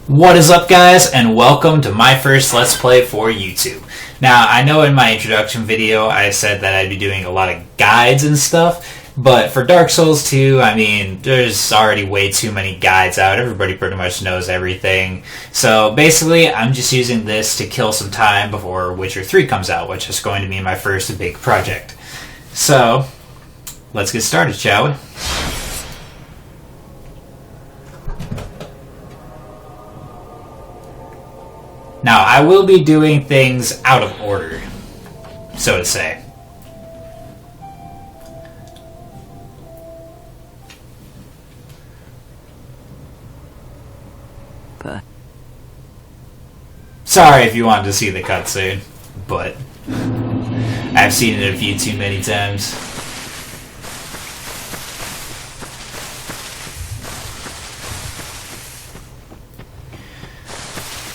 What is up, guys, and welcome to my first Let's Play for YouTube. Now, I know in my introduction video I said that I'd be doing a lot of guides and stuff, but for Dark Souls 2, I mean, there's already way too many guides out. Everybody pretty much knows everything. So basically, I'm just using this to kill some time before Witcher 3 comes out, which is going to be my first big project. So, let's get started, shall we? Now, I will be doing things out of order, so to say. Sorry if you wanted to see the cutscene, but I've seen it a few too many times.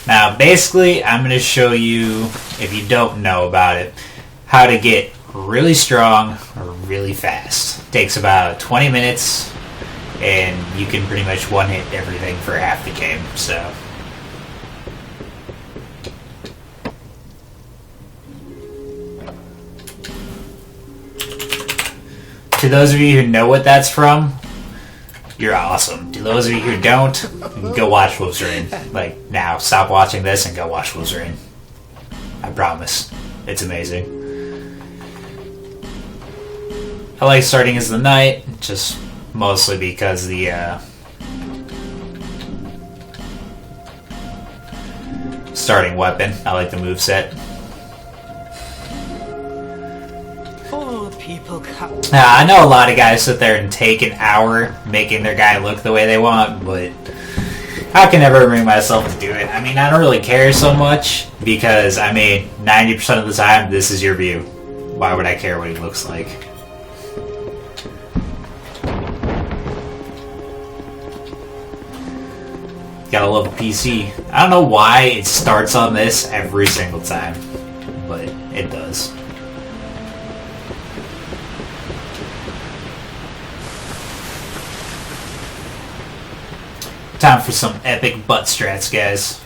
Now, basically, I'm going to show you, if you don't know about it, how to get really strong really fast. It takes about 20 minutes, and you can pretty much one-hit everything for half the game, so... To those of you who know what that's from, you're awesome. To those of you who don't, go watch Wolfsrain. Like, now, stop watching this and go watch Wolfsrain. I promise. It's amazing. I like starting as the knight, just mostly because the, starting weapon. I like the moveset. Now, I know a lot of guys sit there and take an hour making their guy look the way they want, but I can never bring myself to do it. I mean, I don't really care so much, because, I mean, 90% of the time, this is your view. Why would I care what he looks like? Gotta love a PC. I don't know why it starts on this every single time, but it does. Time for some epic butt strats, guys.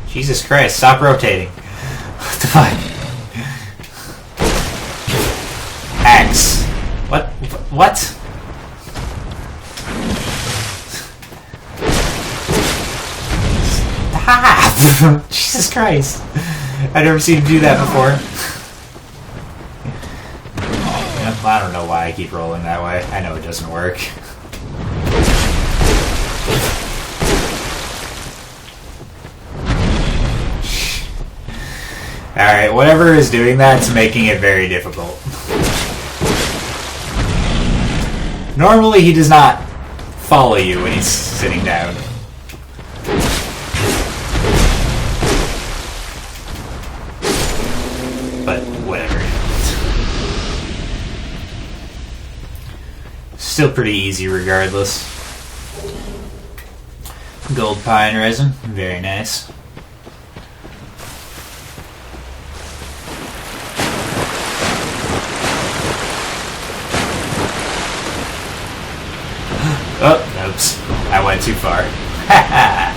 Jesus Christ, stop rotating. What the fuck? Axe. What? What? Jesus Christ. I've never seen him do that before. I don't know why I keep rolling that way. I know it doesn't work. Alright, whatever is doing that's making it very difficult. Normally he does not follow you when he's sitting down. But whatever. Still pretty easy regardless. Gold pine resin, very nice. Oh, oops. I went too far. Haha.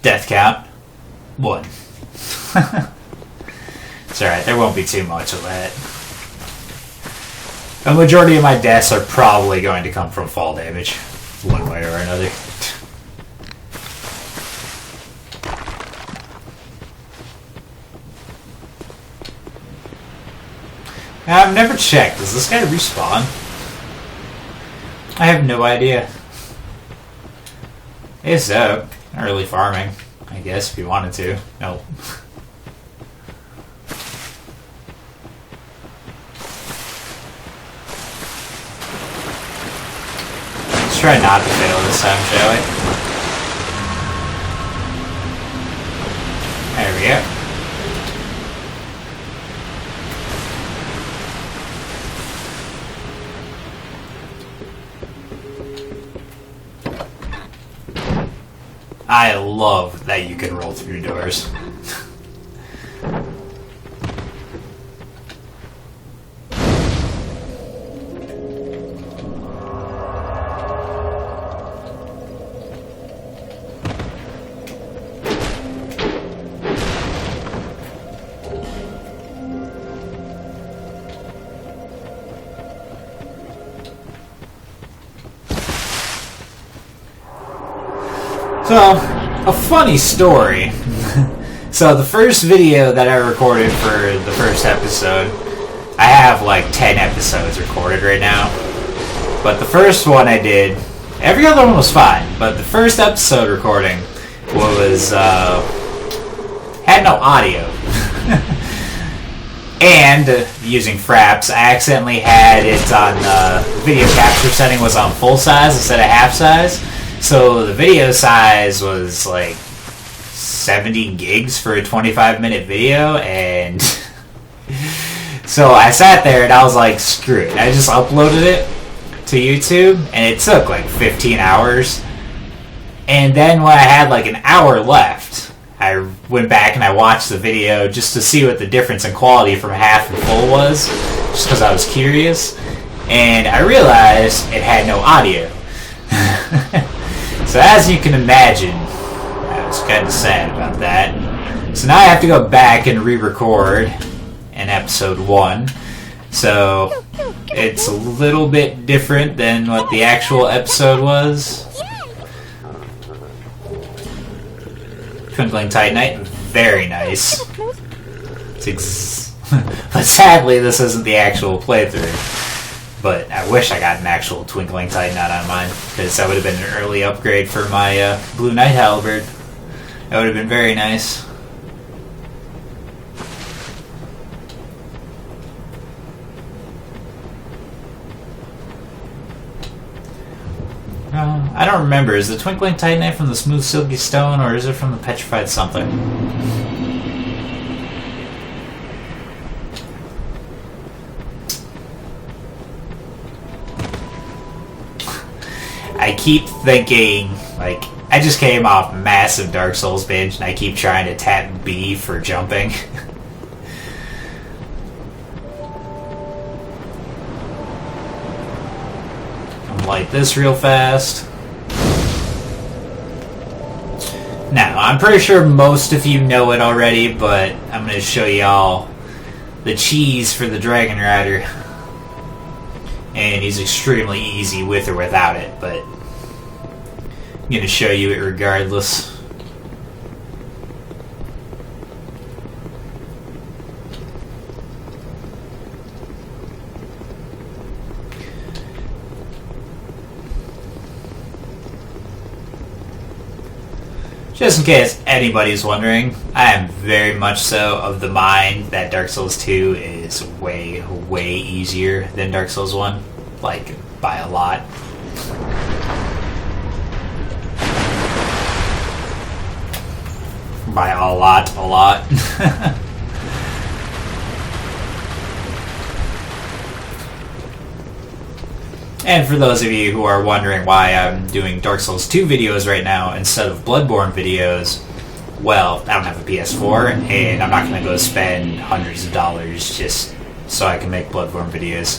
Death count 1. It's alright, there won't be too much of that. A majority of my deaths are probably going to come from fall damage, one way or another. Now, I've never checked. Does this guy respawn? I have no idea. If so, not really farming, I guess, if you wanted to. Nope. Let's try not to fail this time, shall we? There we go. I love that you can roll through doors. So, a funny story. So the first video that I recorded for the first episode, I have like 10 episodes recorded right now. But the first one I did, every other one was fine, but the first episode recording was, had no audio. And, using Fraps, I accidentally had it on, video capture setting was on full size instead of half size. So the video size was like 70 gigs for a 25-minute video, and so I sat there and I was like, screw it. I just uploaded it to YouTube, and it took like 15 hours. And then when I had like an hour left, I went back and I watched the video just to see what the difference in quality from half and full was, just because I was curious. And I realized it had no audio. So as you can imagine, I was kind of sad about that. So now I have to go back and re-record in episode 1. So it's a little bit different than what the actual episode was. Twinkling Titanite, very nice. But sadly, this isn't the actual playthrough. But I wish I got an actual Twinkling Titanite on mine, because that would have been an early upgrade for my Blue Knight Halberd. That would have been very nice. I don't remember. Is the Twinkling Titanite from the Smooth Silky Stone, or is it from the Petrified Something? I keep thinking, like, I just came off massive Dark Souls binge, and I keep trying to tap B for jumping. Light this real fast. Now, I'm pretty sure most of you know it already, but I'm going to show y'all the cheese for the Dragon Rider. And he's extremely easy with or without it, but I'm going to show you it regardless. Just in case anybody's wondering, I am very much so of the mind that Dark Souls 2 is way, way easier than Dark Souls 1. Like, by a lot. By a lot. And for those of you who are wondering why I'm doing Dark Souls 2 videos right now instead of Bloodborne videos, well, I don't have a PS4, and I'm not going to go spend hundreds of dollars just so I can make Bloodborne videos.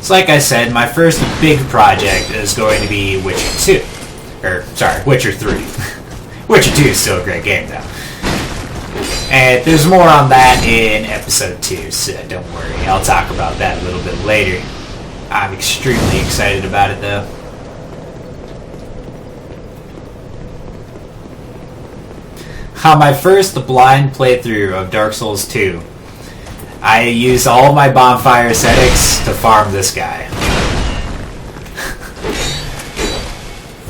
So like I said, my first big project is going to be Witcher 2. Witcher 3. Witcher 2 is still a great game, though. And there's more on that in episode 2, so don't worry. I'll talk about that a little bit later. I'm extremely excited about it, though. On my first blind playthrough of Dark Souls 2, I used all my bonfire settings to farm this guy.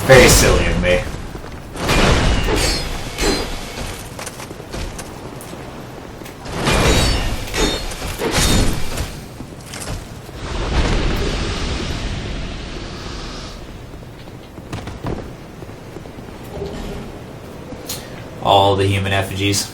Very silly of me. All the human effigies.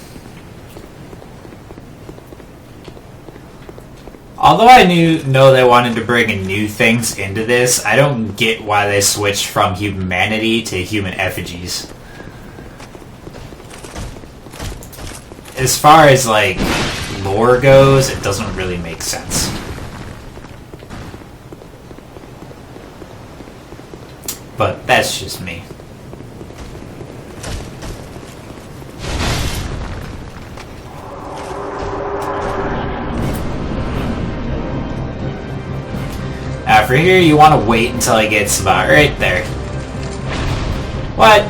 Although I know they wanted to bring new things into this, I don't get why they switched from humanity to human effigies. As far as, like, lore goes, it doesn't really make sense. But that's just me. For here, you want to wait until he gets about right there. What?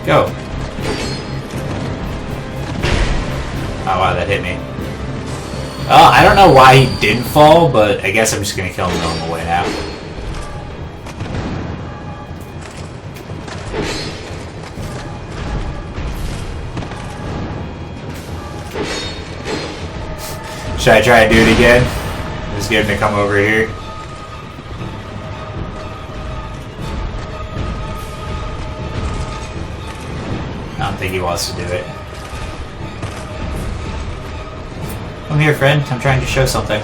Go. Oh wow, that hit me. Oh, I don't know why he didn't fall, but I guess I'm just gonna kill him the normal way now. Should I try and do it again? Just get him to come over here. I don't think he wants to do it. Come here, friend. I'm trying to show something.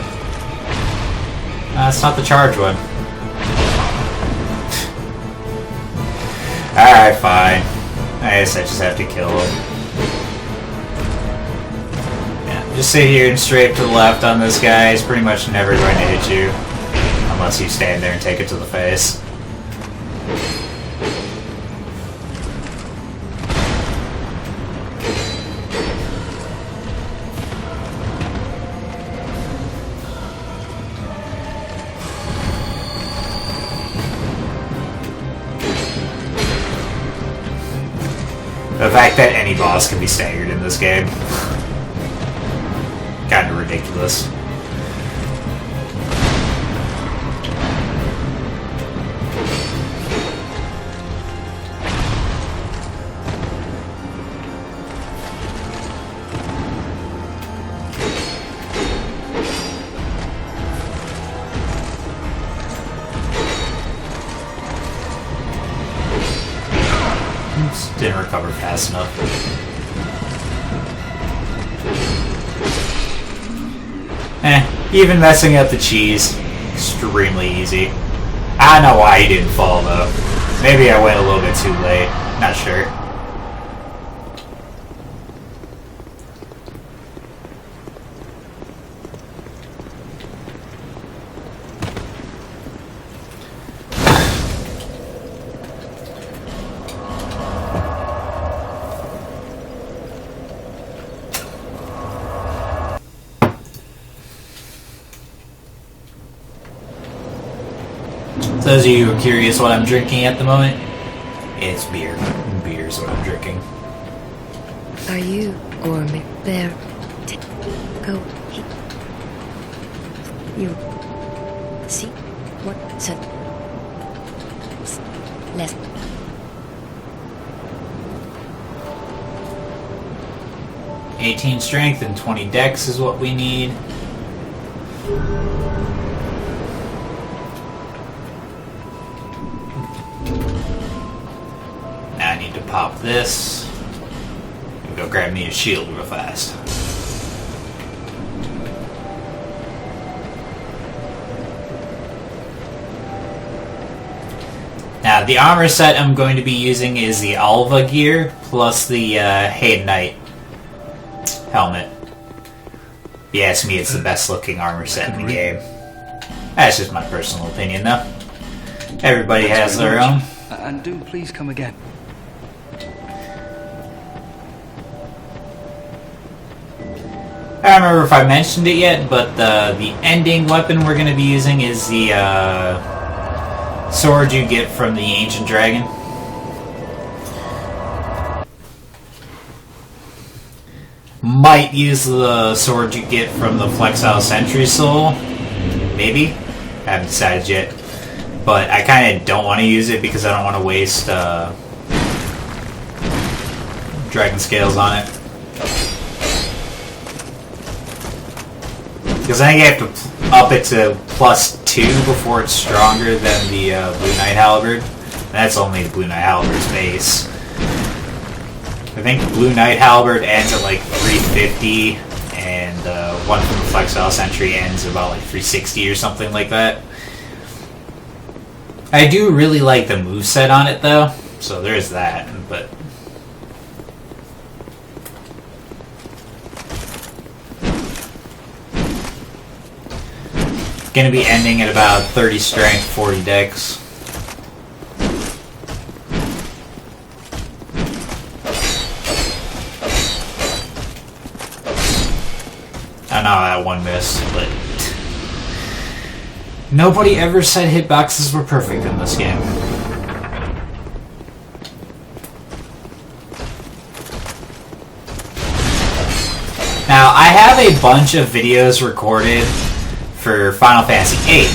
It's not the charge one. Alright, fine. I guess I just have to kill him. Yeah, just sit here and strafe to the left on this guy. He's pretty much never going to hit you. Unless you stand there and take it to the face. The fact that any boss can be staggered in this game. Kinda ridiculous. Didn't recover fast enough. Even messing up the cheese, extremely easy. I don't know why he didn't fall though. Maybe I went a little bit too late. Not sure. So those of you who are curious what I'm drinking at the moment, it's beer. Beer is what I'm drinking. Are you or me there? Go. You see what said less. $18 strength and 20 dex is what we need. Now I need to pop this and go grab me a shield real fast. Now the armor set I'm going to be using is the Alva gear plus the Hayden Knight helmet. If you ask me, it's the best looking armor set in the game. That's just my personal opinion though. Everybody has their own. And do please come again. I don't remember if I mentioned it yet, but the ending weapon we're going to be using is the sword you get from the Ancient Dragon. Might use the sword you get from the Flexile Sentry Soul. Maybe. I haven't decided yet. But I kind of don't want to use it because I don't want to waste dragon scales on it. Because I think I have to up it to +2 before it's stronger than the Blue Knight Halberd. And that's only the Blue Knight Halberd's base. I think Blue Knight Halberd ends at like 350, and and one from the Flexile Sentry ends about like 360 or something like that. I do really like the moveset on it though, so there's that, but gonna be ending at about 30 strength, 40 dex. I know that one miss, but nobody ever said hitboxes were perfect in this game. Now, I have a bunch of videos recorded for Final Fantasy VIII,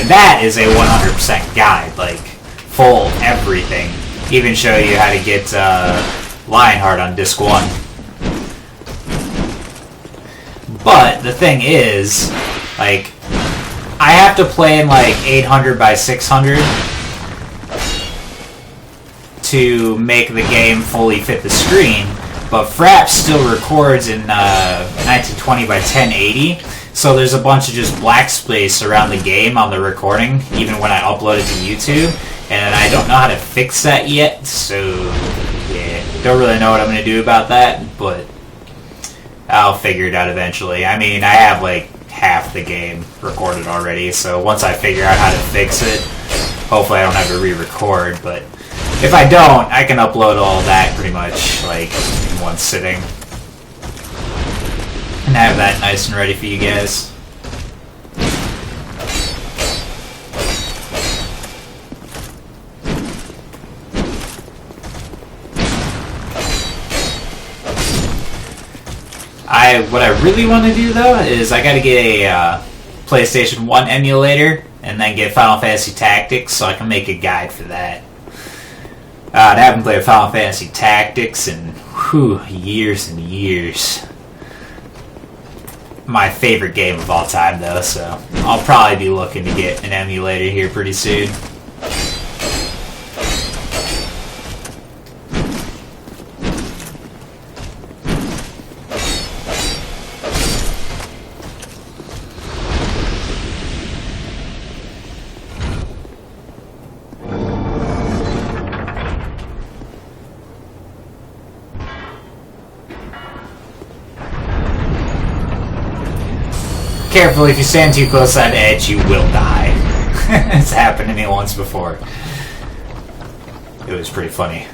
and that is a 100% guide, like, full everything. Even show you how to get Lionheart on disc 1. But the thing is, like, I have to play in like 800 by 600 to make the game fully fit the screen, but Fraps still records in 1920 by 1080, so there's a bunch of just black space around the game on the recording, even when I upload it to YouTube, and I don't know how to fix that yet, so yeah, don't really know what I'm going to do about that, but I'll figure it out eventually. I mean, I have like half the game recorded already, so once I figure out how to fix it, hopefully I don't have to re-record, but if I don't, I can upload all that pretty much like in one sitting and have that nice and ready for you guys. What I really want to do though is I gotta get a PlayStation 1 emulator and then get Final Fantasy Tactics so I can make a guide for that. I haven't played Final Fantasy Tactics in years and years. My favorite game of all time though, so I'll probably be looking to get an emulator here pretty soon. Careful, if you stand too close to that edge, you will die. It's happened to me once before. It was pretty funny.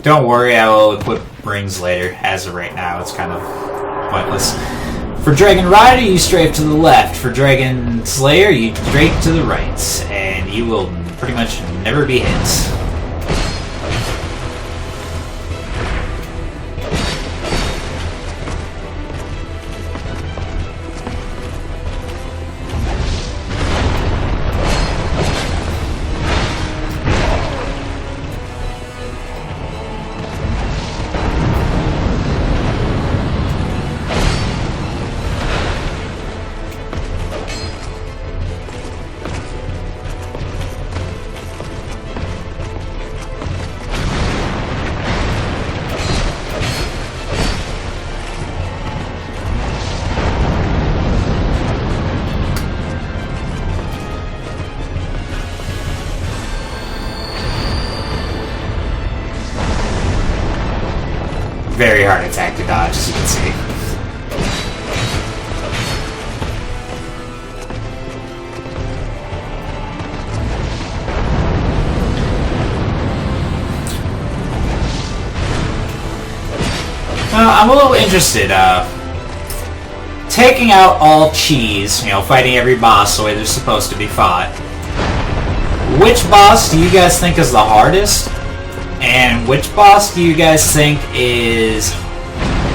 Don't worry, I will equip rings later. As of right now, it's kind of pointless. For Dragon Rider, you strafe to the left. For Dragon Slayer, you strafe to the right. And you will pretty much never be hit. Very hard attack to dodge, as you can see. I'm a little interested. Taking out all cheese, fighting every boss the way they're supposed to be fought. Which boss do you guys think is the hardest? And which boss do you guys think is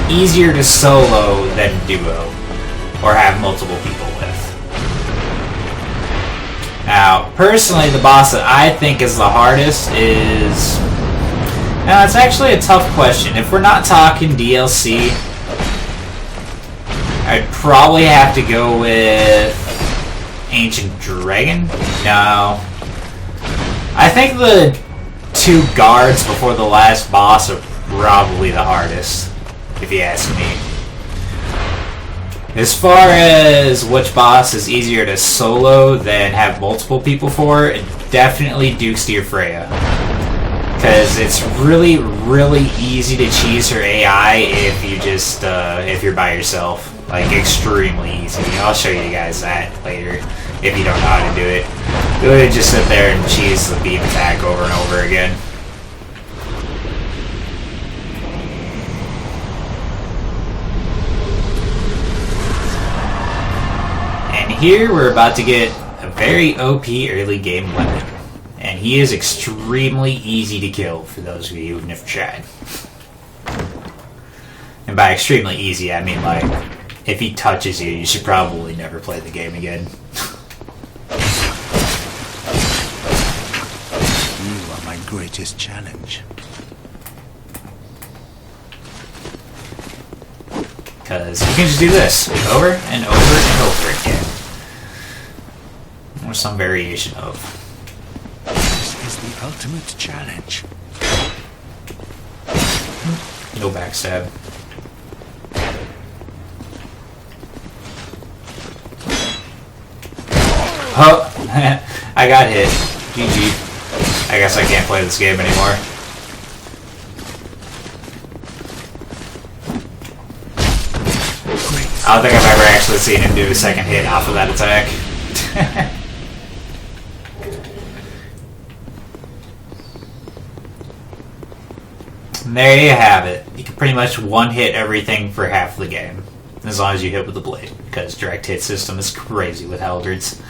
easier to solo than duo? Or have multiple people with? Now, personally, the boss that I think is the hardest is... Now, it's actually a tough question. If we're not talking DLC, I'd probably have to go with Ancient Dragon? No. I think the 2 guards before the last boss are probably the hardest, if you ask me. As far as which boss is easier to solo than have multiple people for, definitely Duke's Dear Freya. Because it's really, really easy to cheese her AI if you just, if you're by yourself. Like, extremely easy. I'll show you guys that later, if you don't know how to do it. Literally just sit there and cheese the beam attack over and over again. And here we're about to get a very OP early game weapon. And he is extremely easy to kill, for those of you who've never tried. And by extremely easy, I mean, like, if he touches you, you should probably never play the game again. You are my greatest challenge. Because you can just do this over and over and over again. Or some variation of. This is the ultimate challenge. No backstab. Oh, I got hit. GG. I guess I can't play this game anymore. I don't think I've ever actually seen him do a second hit off of that attack. And there you have it. You can pretty much one-hit everything for half the game. As long as you hit with the blade. Because direct hit system is crazy with halberds.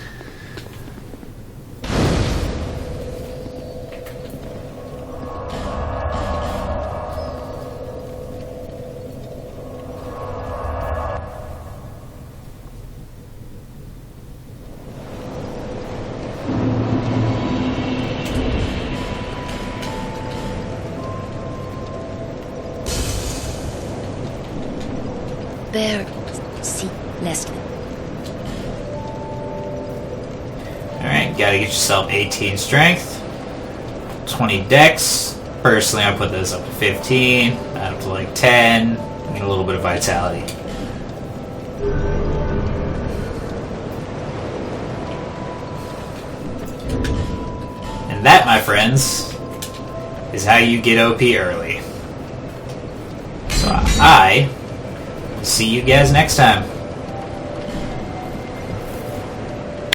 Bear. See. Leslie. Alright, gotta get yourself 18 strength. 20 dex. Personally, I put this up to 15. Up to like 10. Get a little bit of vitality. And that, my friends, is how you get OP early. So I will see you guys next time.